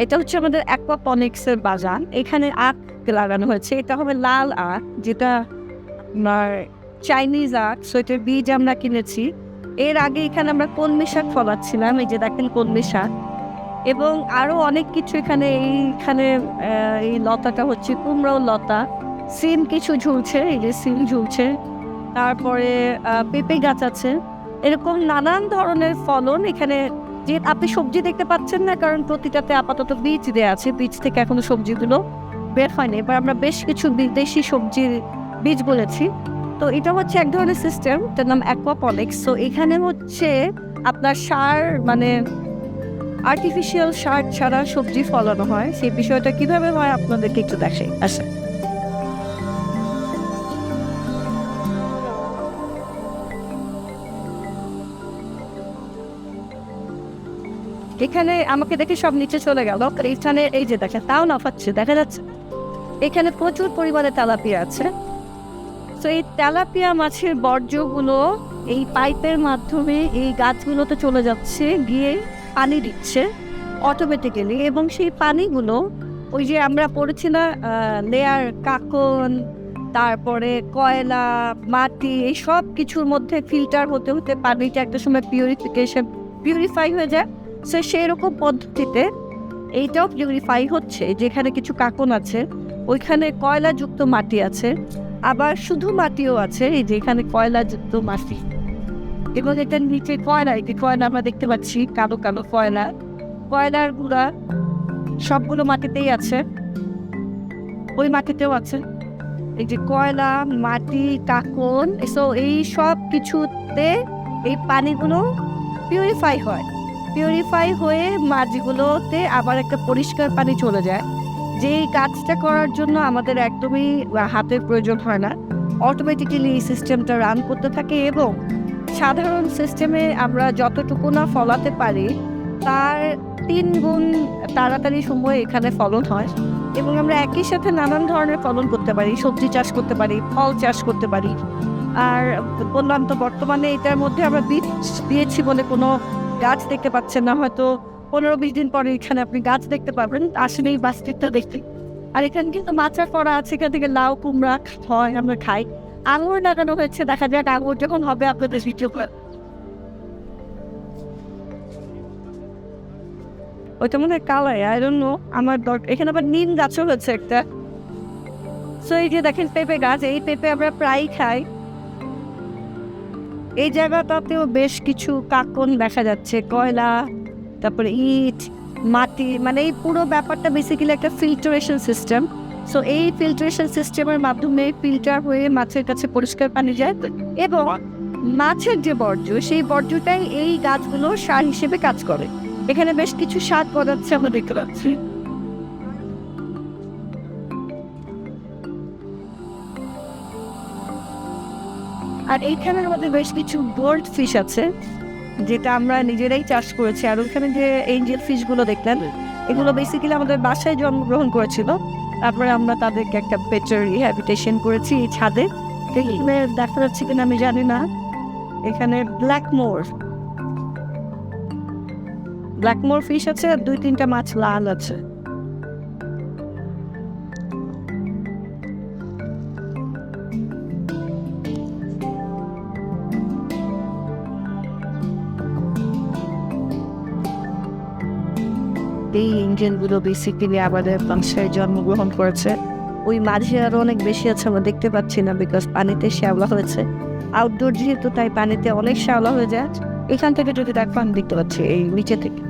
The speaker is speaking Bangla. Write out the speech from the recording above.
এটা হচ্ছে আমাদের অ্যাকোয়াপনিক্সের বাগান। এখানে আখ লাগানো হয়েছে। এটা হবে লাল আখ, যেটা আপনার চাইনিজ আখ। সো এটার বীজ আমরা কিনেছি। এর আগে এখানে আমরা কলমি শাক ফলাচ্ছিলাম, এই যে দেখেন কলমি শাক, এবং আরও অনেক কিছু এখানে। এইখানে এই লতাটা হচ্ছে কুমড়োর লতা। সিম কিছু ঝুলছে, এই যে সিম ঝুলছে। তারপরে পেঁপে গাছ আছে। এরকম নানান ধরনের ফলন এখানে। যে আপনি সবজি দেখতে পাচ্ছেন না, কারণ প্রতিটাতে আপাতত বীজ দেওয়া আছে, বীজ থেকে এখনো সবজিগুলো বের হয়নি। এবার আমরা বেশ কিছু বিদেশি সবজির বীজ বলেছি। তো এটা হচ্ছে এক ধরনের সিস্টেম, এটার নাম অ্যাকোয়াপনিক্স। তো এখানে হচ্ছে আপনার সার, মানে আর্টিফিশিয়াল সার ছাড়া সবজি ফলানো হয়। সেই বিষয়টা কিভাবে হয় আপনাদেরকে একটু দেখাই। আচ্ছা, এখানে আমাকে দেখে সব নিচে চলে গেল। এইখানে এই যে দেখেন, তাও লাফাচ্ছে, দেখা যাচ্ছে। এখানে প্রচুর পরিমাণে তেলাপিয়া আছে। তো এই তেলাপিয়া মাছের বর্জ্যগুলো এই পাইপের মাধ্যমে এই গাছগুলোতে চলে যাচ্ছে, গিয়ে পানি দিচ্ছে অটোমেটিক্যালি। এবং সেই পানিগুলো ওই যে আমরা পড়েছি না, লেয়ার কাকন, তারপরে কয়লা, মাটি, এই সব কিছুর মধ্যে ফিল্টার হতে হতে পানিটা একটা সময় পিউরিফাই হয়ে যায়। সো সেই রকম পদ্ধতিতে এইটাও পিউরিফাই হচ্ছে। যেখানে কিছু কাকন আছে, ওইখানে কয়লাযুক্ত মাটি আছে, আবার শুধু মাটিও আছে, এই যে এখানে কয়লাযুক্ত মাটি। এবং এটার নিচে কয়লা, এই কয়লা আমরা দেখতে পাচ্ছি, কালো কালো কয়লা, কয়লার গুঁড়া সবগুলো মাটিতেই আছে, ওই মাটিতেও আছে। এই যে কয়লা, মাটি, কাকন, সো এই সব কিছুতে এই পানিগুলো পিউরিফাই হয়। পিউরিফাই হয়ে মাছগুলোতে আবার একটা পরিষ্কার পানি চলে যায়। যেই কাজটা করার জন্য আমাদের একদমই হাতের প্রয়োজন হয় না, অটোমেটিক্যালি এই সিস্টেমটা রান করতে থাকে। এবং সাধারণ সিস্টেমে আমরা যতটুকু না ফলাতে পারি, তার 3 গুণ তাড়াতাড়ি সময়ে এখানে ফলন হয়। এবং আমরা একই সাথে নানান ধরনের ফলন করতে পারি, সবজি চাষ করতে পারি, ফল চাষ করতে পারি। আর বললাম তো, বর্তমানে এটার মধ্যে আমরা বীজ দিয়েছি বলে কোনো গাছ দেখতে পাচ্ছেন না। হয়তো 15-20 দিন পরে এখানে আপনি গাছ দেখতে পাবেন। আসলে এই বাস্কেটটা দেখতে। আর এখানে কিন্তু মাচা করা আছে, এখান থেকে লাউ কুমড়া হয়, আমরা খাই। আঙুর লাগানো হয়েছে, দেখা যাক আঙুর যখন হবে আপনাদের ভিডিও করে। ওইটা মনে হয় কালাই, আই ডোন্ট নো। আমার এখানে আবার নিম গাছও হচ্ছে একটা। সো এই যে দেখেন পেঁপে গাছ, এই পেঁপে আমরা প্রায়ই খাই। এই জায়গাটাতেও বেশ কিছু কাকন দেখা যাচ্ছে, কয়লা, তারপরে ইট, মাটি, মানে এই পুরো ব্যাপারটা বেসিক্যালি একটা ফিল্টারেশন সিস্টেম। সো এই ফিল্টারেশন সিস্টেমের মাধ্যমে ফিল্টার হয়ে মাছের কাছে পরিষ্কার পানি যায়। এবং মাছের যে বর্জ্য, সেই বর্জ্যটাই এই গাছগুলো সার হিসেবে কাজ করে। এখানে বেশ কিছু সার গজাচ্ছে, আমরা দেখতে পাচ্ছি। আর এইখানের মধ্যে বেশ কিছু গোল্ড ফিশ আছে, যেটা আমরা নিজেরাই চাষ করেছি। আর ওইখানে যে এঞ্জেল ফিশগুলো দেখলেন, এগুলো বেসিক্যালি আমাদের বাসায় জন্মগ্রহণ করেছিল। তারপরে আমরা তাদেরকে একটা পেটের রিহ্যাবিটেশন করেছি এই ছাদে। এখানে দেখা যাচ্ছে কিনা আমি জানি না। এখানে ব্ল্যাকমোর ফিশ আছে, আর 2-3টা মাছ লাল আছে। এই ইঞ্জিনগুলো বেসিক্যালি আমাদের বাসায় জন্মগ্রহণ করেছে। ওই মাঝে আরও অনেক বেশি আছে, আমরা দেখতে পাচ্ছি না, বিকজ পানিতে শ্যাওলা হয়েছে। আউটডোর যেহেতু, তাই পানিতে অনেক শ্যাওলা হয়ে যায়। এখান থেকে যদি দেখো, আমি দেখতে পাচ্ছি এই নিচে থেকে।